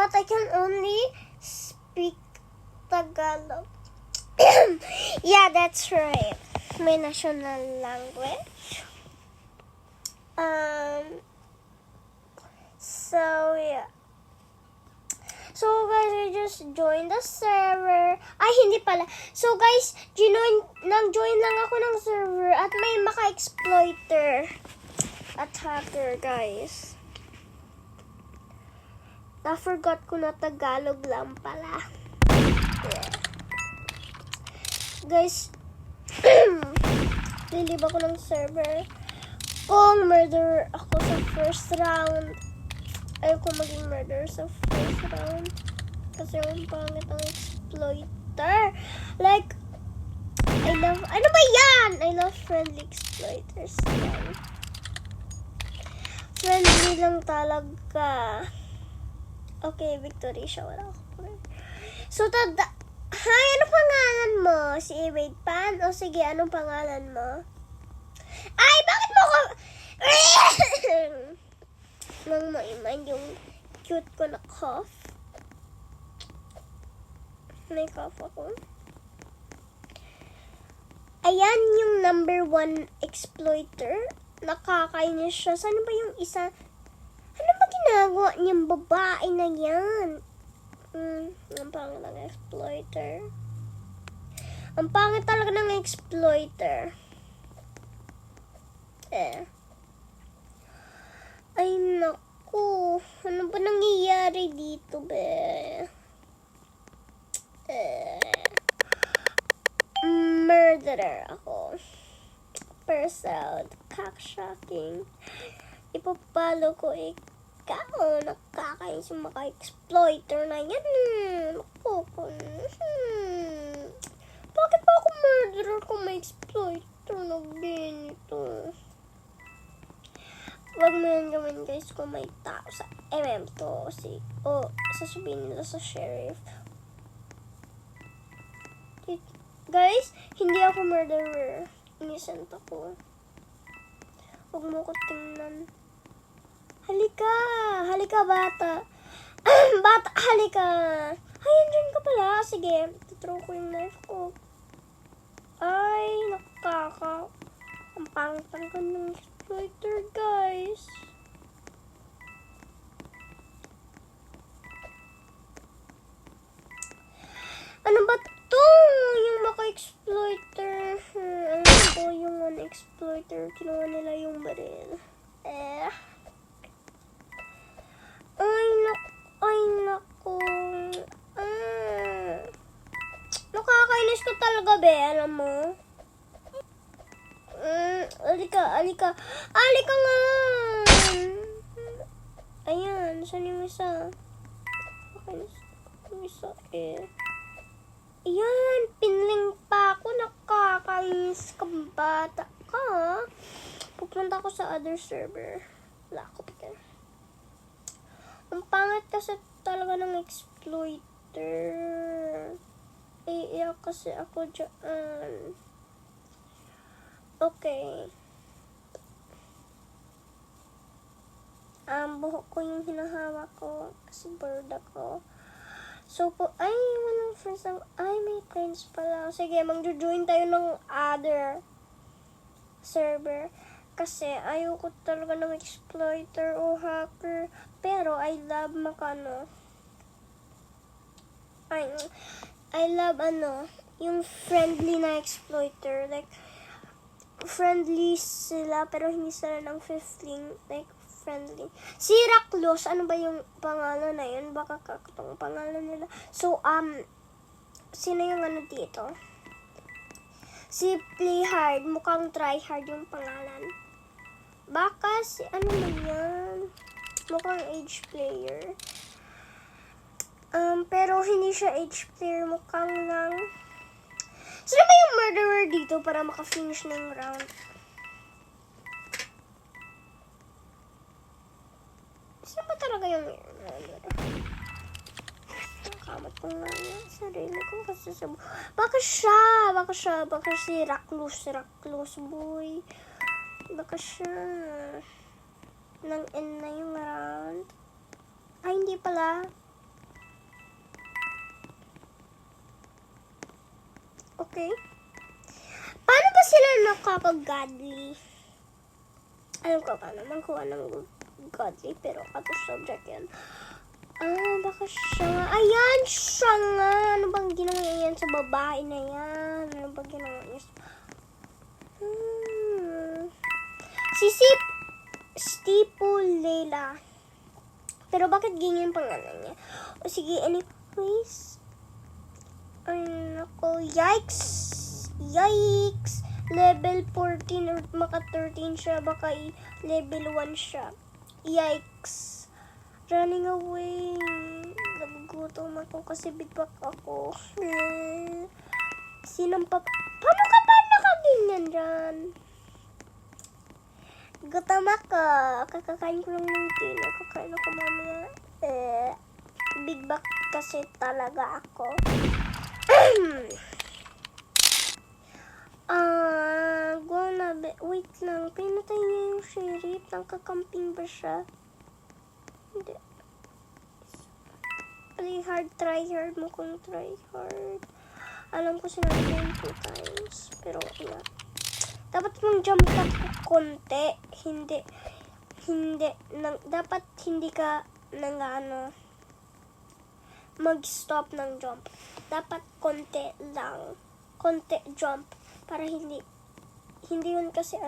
but I can only speak Tagalog. Yeah, that's right. My national language. So yeah. So guys, I just joined the server. Ay, hindi pala. So guys, nag-join lang ako ng server at may maka-exploiter at hacker, guys. Na-forgot ko na Tagalog lang pala. Yeah. Guys, lilib ako ng server. Kung murderer ako sa first round, ayoko maging murderer sa first round. Kasi yung pangit ang exploiter. Like, ano ba yan? I love friendly exploiters. Friendly lang talaga. Okay, victory siya. Wala ako. So, hi, anong pangalan mo? Si Wade Pan? O sige, anong pangalan mo? Ay, bakit mo ko... Nang ma-mind yung cute ko na cough. May cough ako. Ayan yung number 1 exploiter. Nakakainis siya. Saan ba yung isa? Ano ba ginagawa niyang babae na yan? Ang pangit ng exploiter. Ang pangit talaga ng exploiter. Ay, naku. Ano ba nangyayari dito, be? Murderer ako. Persoud. Cock-shocking. Ipapalo ko ikaw. Nakakainis yung maka-exploiter na yan. Naku. Bakit ba ako murderer kung may exploiter na ganito? Huwag mo yan gawin, guys, kung may tao sa MM2 sasabihin nila sa sheriff. Guys, hindi ako murderer. Innocent ako. Huwag mo ko tingnan. Halika, bata. Bata, halika. Ay, andyan ka pala. Sige, tuthrow ko yung knife ko. Ay, ang pangit talaga ng exploiter, guys. Ano ba to? Yung maka-exploiter. Ano po yung exploiter? Kinuha nila yung baril. Ay, naku. Nakakainis ko talaga, be. Alam mo? Alika nga. Ayan, saan yung isa? Nakakainis yung isa, Ayan, pinling pa ako. Nakakainis ka, bata ka. Pupunta ako sa other server. Wala ako pa. Ang pangit kasi talaga ng exploiter. Iiyak kasi ako dyan. Okay. Buhok ko yung hinahawak ko kasi bored ako. So, walang friends na, may friends pala. Sige, mag-join tayo ng other server. Kasi ayoko talaga ng exploiter o hacker. Pero I love yung friendly na exploiter. Like, friendly sila, pero hindi sila ng 15. Like, friendly. Si Raklos, ano ba yung pangalan na yun? Baka kakatong pangalan nila. So, sino yung dito? Si Playhard, mukhang tryhard yung pangalan. Baka ano man yan? Mukhang age player. Pero hindi siya age player, mukhang lang. Sino ba yung murderer dito para maka-finish na yung round? Sino ba talaga yung murderer? Nakakamot ko nga yung sarili ko kasi baka si Raklos boy. Baka siya. Nang end na yung round. Ay, hindi pala. Okay. Paano ba sila nakaka-godly? Alam ko paano magkuha ng godly, pero out of subject yan. Baka siya nga. Ayan, siya nga. Ano bang ginawa niya yan sa babae na yan? Ano bang ginawa niya sa... Si Stipullela. Pero bakit ganyan yung pangalan niya? O sige, anyways. Ay, nako. Yikes. Yikes. Level 14 or maka 13 siya. Baka level 1 siya. Yikes. Running away. Nagugutom ako kasi bigback ako. Paano ka ba nakaganyan dyan? Gutom ako. Kakakain ko lang ng dinner. Kakain ako mamaya. Bigback kasi talaga ako. Wait lang. Pinatay niya yung sheriff. Nangkakamping ba siya? Hindi. Play hard, try hard mo kung try hard. Alam ko sinabi ko yung 2 times. Pero wala. Dapat mong jump cut ko konti. Dapat hindi ka mag-stop ng jump. Dapat konti lang. Konti jump. Para hindi yun kasi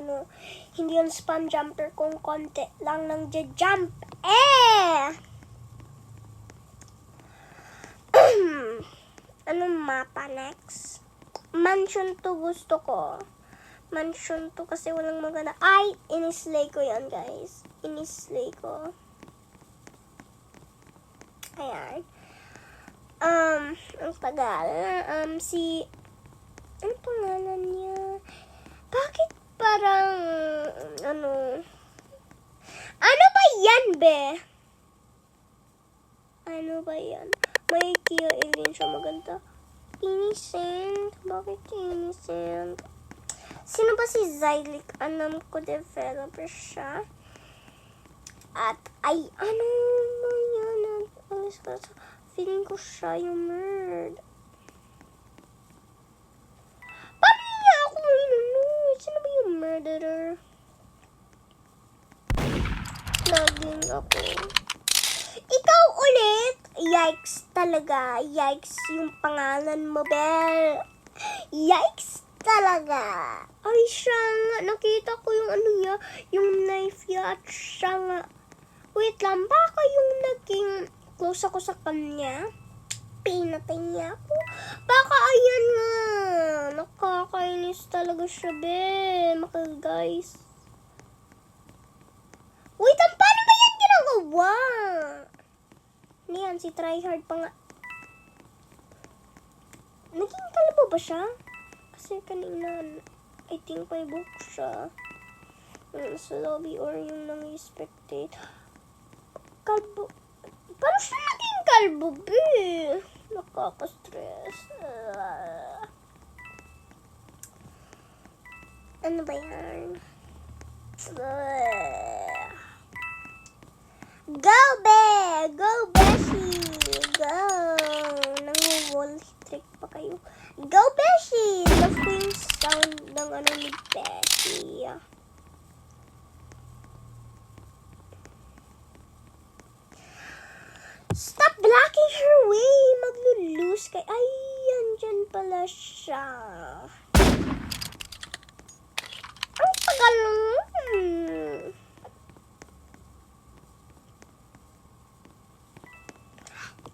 hindi yun spam jumper kung konti lang ng jump. Anong mapa next? Mansion to gusto ko. Mansion to kasi walang maganda. Ay, inislay ko yan, guys. Inislay ko. Ayan. Ang tagal. Ano pangalan niya? Bakit parang, ano ba yan, be? Ano ba yan? May Kia alien siya maganda. Innocent. Bakit innocent? Sino ba si Zylic? Alam ko developer siya. At ano ba yan? Feeling ko siya yung nerd. Paano niya ako sino ba yung murderer? Laging ako. Ikaw ulit? Yikes talaga. Yikes yung pangalan mo, Belle. Yikes talaga. Ay, siya nga. Nakita ko yung niya, yung knife niya at siya nga. Wait lang, baka yung naging close ako sa kanya. Pinatay niya ako. Baka ayan nga. Nakakainis talaga siya, be. Guys. Wait, paano ba yan ginagawa? Hindi yan, si tryhard pa nga. Naging kalbo ba siya? Kasi kanina, I think may book siya. Sa lobby or yung nang-spectate. Kalbo. Paano siya naging kalbo, be? Nakaka-stress. Ano ba yan? Go, be! Go, Beshi! Go! Nang-wall trick pa kayo. Go, Beshi! Love ko yung sound ng ni Beshi. Stop blocking her way! Maglulose kay... Ay, yan dyan pala siya. Ang tagal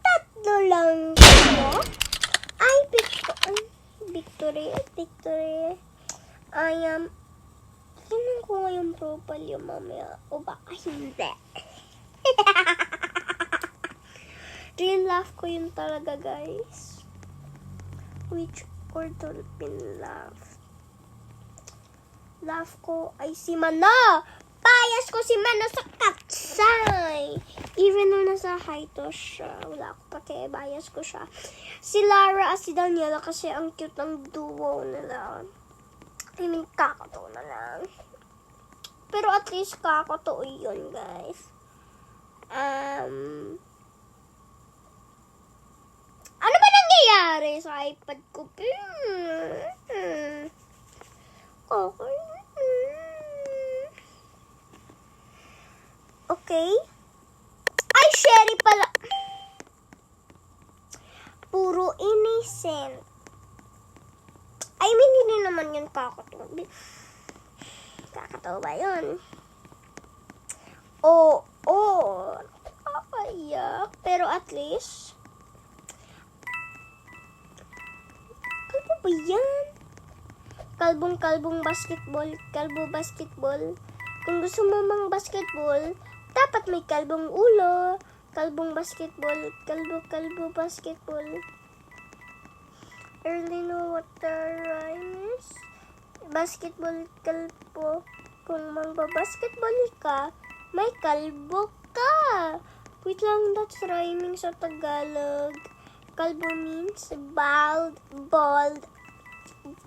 Tatlo lang ko. Ay, victory. Tingnan ko nga yung profile yung mamaya. O baka hindi. Real laugh ko yun talaga, guys. Which or dolphin laugh? Laugh ko ay si Mana. Bias ko si Mana sa katsay. Even nung nasa Haito siya. Wala ko pati. Bias ko siya. Si Lara at si Daniela kasi ang cute ng duo nila. I mean, kakatoo na lang. Pero at least kakatoo yun, guys. Ano ba nangyayari? nangyari sa iPad ko. Okay. Okay. Ay, Sherry pala. Puro innocent. I mean, hindi naman yun kakatawa. Kakatawa ba yun? Oo. Nakakaiyak. Pero at least, kalbo ba yan? Kalbong basketball. Kalbo basketball. Kung gusto mo mang basketball, dapat may kalbong ulo. Kalbong basketball. Kalbo basketball. I really know what the rhyme is. Basketball, kalbo. Kung magbabasketball ka, may kalbo ka. Wait lang, that's rhyming sa Tagalog. Kalbo means bald, bald.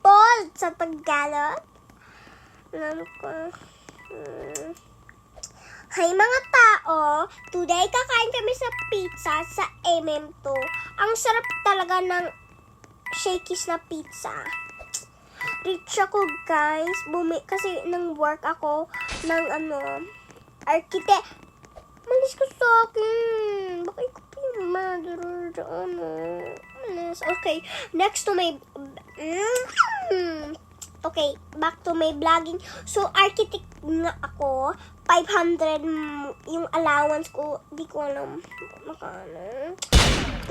Bald sa Tagalog. Alam ko. Hi mga tao, today kakain kami sa pizza sa MM2. Ang sarap talaga ng Shakey's na pizza. Rich ako guys, kasi nang work ako ng architect. Malis ka sa akin. Baka ikaw pa yung murderer dyan. Malis. Okay, next to my... Okay, back to my vlogging. So, architect nga ako. 500 yung allowance ko. Di ko alam makano.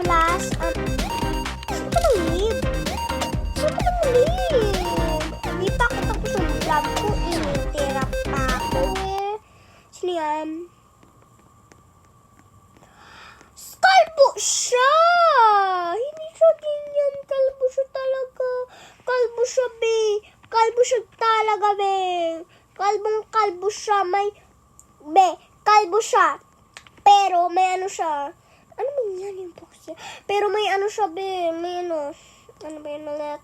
Plus, saan ka nang live? Di pa ako tapos yung vlog ko. Tira pa ako Sino yan? Kalbo siya! Hindi siya ganyan. Kalbo siya talaga. Kalbo siya, be. Kalbo siya talaga, be. Kalbo siya. Kalbo siya. Pero may siya. Ano ba yan yung box niya? Pero may siya, be. May Ano ba yun ulit?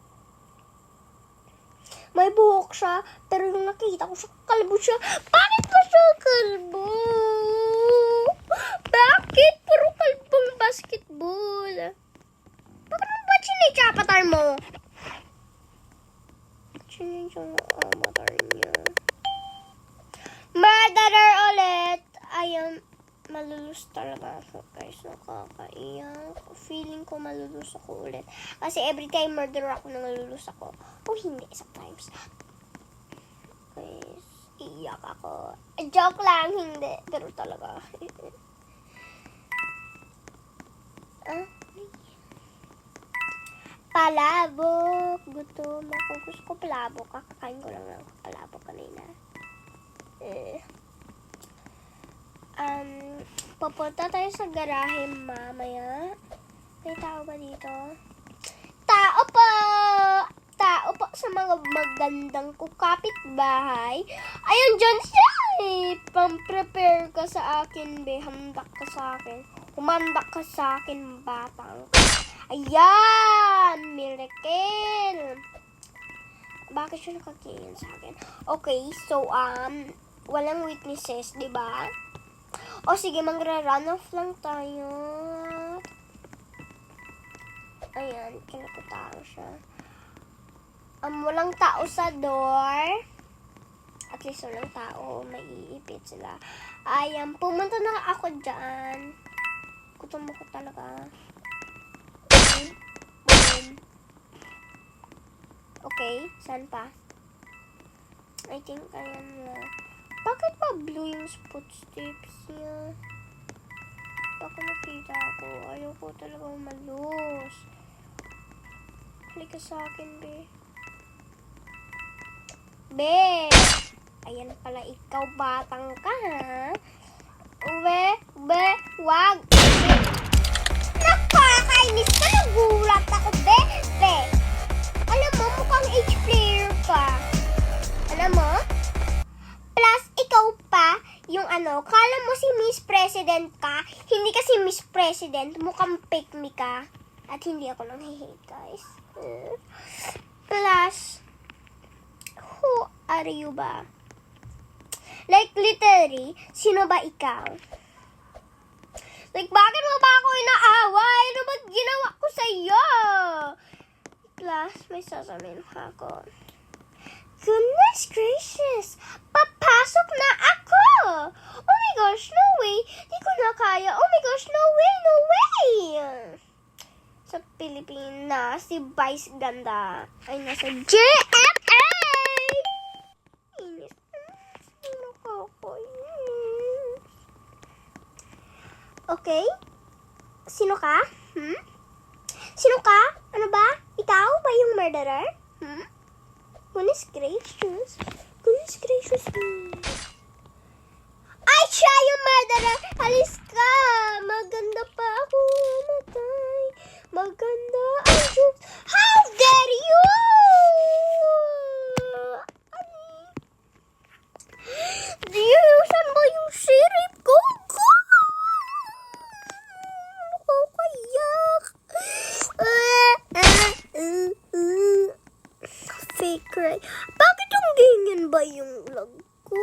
May buhok siya. Pero yung nakita ko siya, kalbo siya. Bakit ba siya kalbo? Bakit? Puro kalbong basketball. Bakit mo ba chinichapatar mo? Chinichapatar niya. Murderer ulit! Ayun, malulus talaga ako guys. Nakakaiyak. Feeling ko malulus ako ulit. Kasi every time murderer ako na malulus ako. O hindi, sometimes. Guys, iyak ako. Joke lang, hindi. Pero talaga. Palabok. Gutom ako. Gusto ko palabok. Kakakain ko lang ng palabok kanina. Papunta tayo sa garahe mamaya. May tao ba dito? Tao po! Tao po sa mga magandang kapitbahay. Ayun, dyan siya eh. Pang-prepare ka sa akin, be. Handak ka sa akin. Humandak ka sa akin, batang. Ayan! Miracle! Bakit siya nakatingin sa akin? Okay, so, walang witnesses, diba? O sige, magra-run off lang tayo. Ayan, kinakutao siya. Walang tao sa door. At least walang tao. Maiipit sila. Ayan, pumunta na ako dyan. Gutom ko talaga. Okay, saan pa? I think ayan na. Bakit pa blue yung footsteps niya? Baka nakita ako. Ayoko talaga malus. Halika sa akin, be. Be! Ayan pala ikaw, batang ka, ha? Be, wag! Nakakainis ka, nagulat ako, be! Alam mo, mukhang H-player ka. Alam mo? Plus, ikaw pa, yung kala mo si Miss President ka, hindi kasi Miss President, mukhang fake me ka. At hindi ako nang hate, guys. Plus, who are you ba? Like, literally, sino ba ikaw? Like, bakit mo ba ako inaaway? Ano ba ginawa ko sa'yo? Plus, may sasabihin ako. Goodness gracious! Papasok na ako! Oh my gosh, no way! Di ko na kaya. Oh my gosh, no way, no way! Sa Pilipinas, si Vice Ganda ay nasa JFA! Inis. Nakakainis. Okay? Sino ka? Sino ka? Ano ba? Ikaw ba yung murderer? Goodness gracious. Goodness gracious. Ay, siya yung murderer. Alis ka. Maganda pa ako. Matay. Maganda ang jokes. How dare you? Saan ba yung sirip ko? Nakakayak. Fake cry. Bakit yung ganyan ba yung lag ko?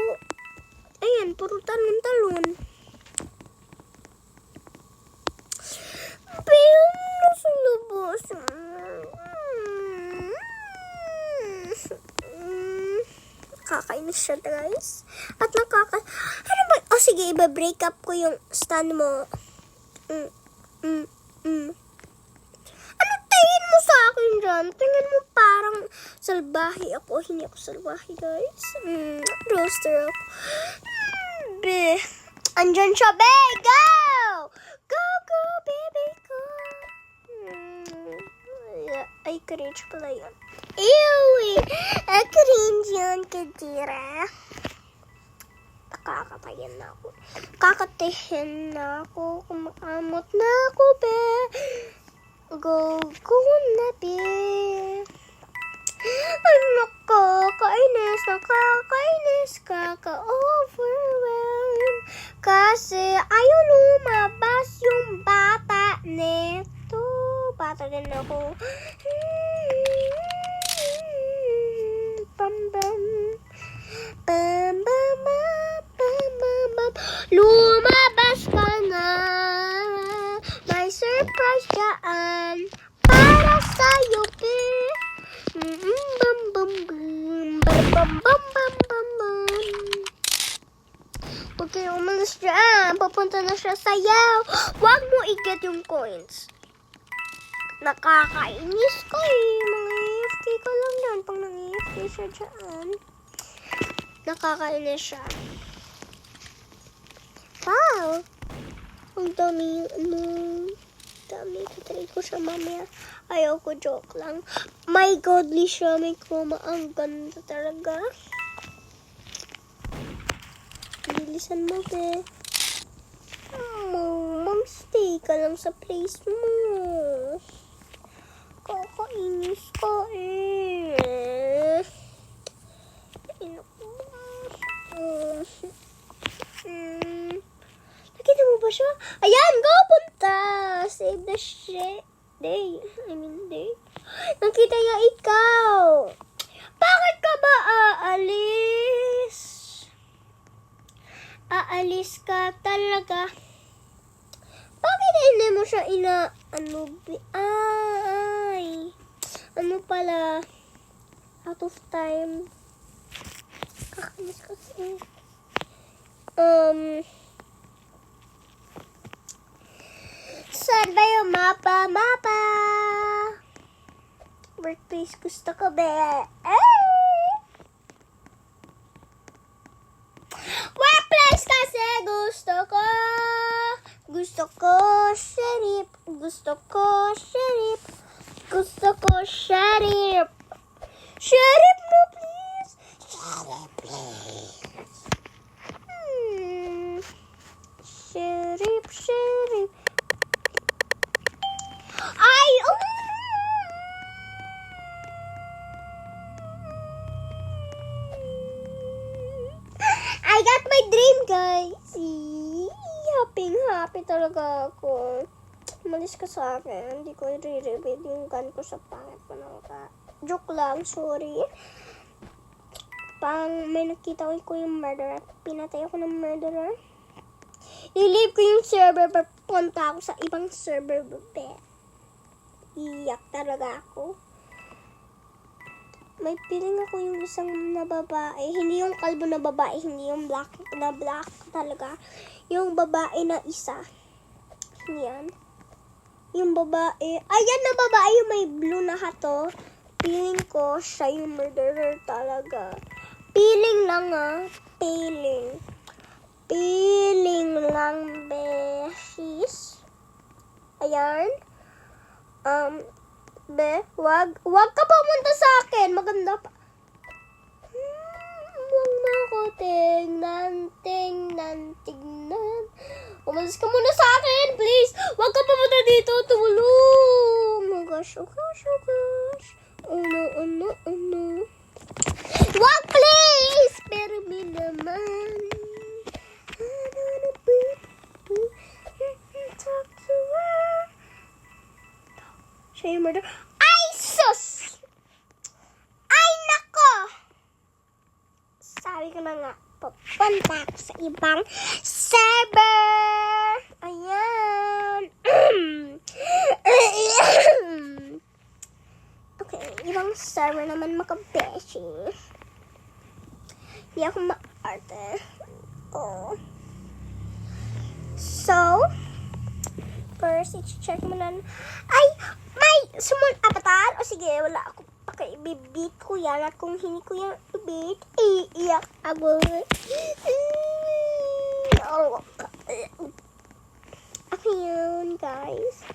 Ayan, puro talon-talon. Pero nasa labas. Nakakainis siya, guys. At ano ba? Oh, sige, iba-break up ko yung stand mo. Ano tingin mo sa akin dyan? Tingin mo parang salbahe ako. Hindi ako salbahe, guys. Roaster ako. Be. Andyan siya, be! Go! Go, go, baby, go! Ay, cringe pala yun. Ew! Ay, cringe yun, kadira. Kakatayin na ako. Kakatihin na ako. Kumakamot na ako, be. Go, go na, be. Ay, nakakainis, kaka-overwhelm. Kasi ayaw lumabas yung bata neto. Bata din ako. Bam, bam. Bam, bam, bam, bam, bam, bam. Lumabas ka na. May surprise dyan para sa'yo, be. Bam, bam, bam. Bam, bam, bam, bam, bam. Huwag kayo umalis dyan. Papunta na siya sayaw. Huwag mo i-get yung coins. Nakakainis ko eh. Mga AFK ko lang yan. Pag nang-AFK siya dyan. Nakakainis siya. Wow! Ang dami dami. Tatry ko siya mamaya. Ayaw ko, joke lang. My godly siya. May chroma. Ang ganda talaga. Bilisan mo, be. Stay ka lang sa place mo. Kakainis ka eh. Nakita mo ba siya? Ayan, go, punta. Save the day. Nakita niya ikaw. Bakit ka ba aalis? Aalis ka talaga. Bakit hindi mo siya ano pala, out of time. Kakainis kasi. Saan ba yung mapa? Workplace gusto ko, be. Workplace kasi gusto ko. Gusto ko, sheriff. Gusto ko, sheriff. Gusto ko, sheriff. Sheriff mo, please. Sheriff, please. Sheriff. Ay, I got my dream, guys. Happy talaga ako. Malis ka sa akin. Hindi ko i-reveal yung gun ko sa pangit ko ng ka. Joke lang, sorry. May nakita ko yung murderer. Pinatay ako ng murderer. I-leave ko yung server. Papunta ako sa ibang server, bebe. Iyak talaga ako. May feeling ako yung isang na babae. Hindi yung kalbo na babae, hindi yung black na black talaga. Yung babae na isa. Yan. Yung babae. Ayan na babae yung may blue na hato. Feeling ko siya yung murderer talaga. Feeling lang Feeling. Feeling lang, besis. Ayan. Wag ka pumunta sa akin. Maganda pa. Huwag mo ako tingnan. Umalis ka muna sa akin, please. Wag ka pumunta dito. Tulong. Oh gosh. Oh no. Wag, please. Pero me naman. Talk to her. Siya yung murder. Ay, sus! Ay, nako! Sabi ko na nga, pupunta ako sa ibang server. Ayan. Okay, ibang server naman makabeshi. Hindi ako maarte. Oh. So, first, i-check mo na. Ay! May avatar? O sige, wala ako pakaibibit ko yan. At kung hindi ko yan ibit, iiyak ako. Okay yun, guys.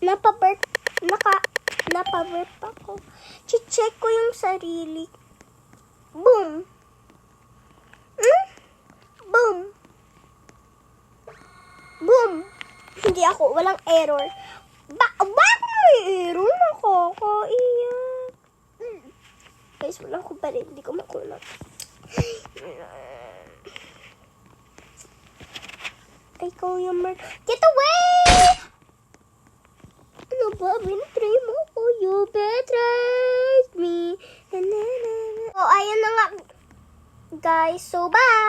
Napabirth ako. Check ko yung sarili. Boom! Boom! Hindi ako, walang error. Bakit may error? Nakakaiyak. Guys, wala ko pa rin. Hindi ko makulot. Ikaw yung Get away! Ano ba? Binatry mo ako. You betrayed me. So, ayan na nga. Guys, so bye!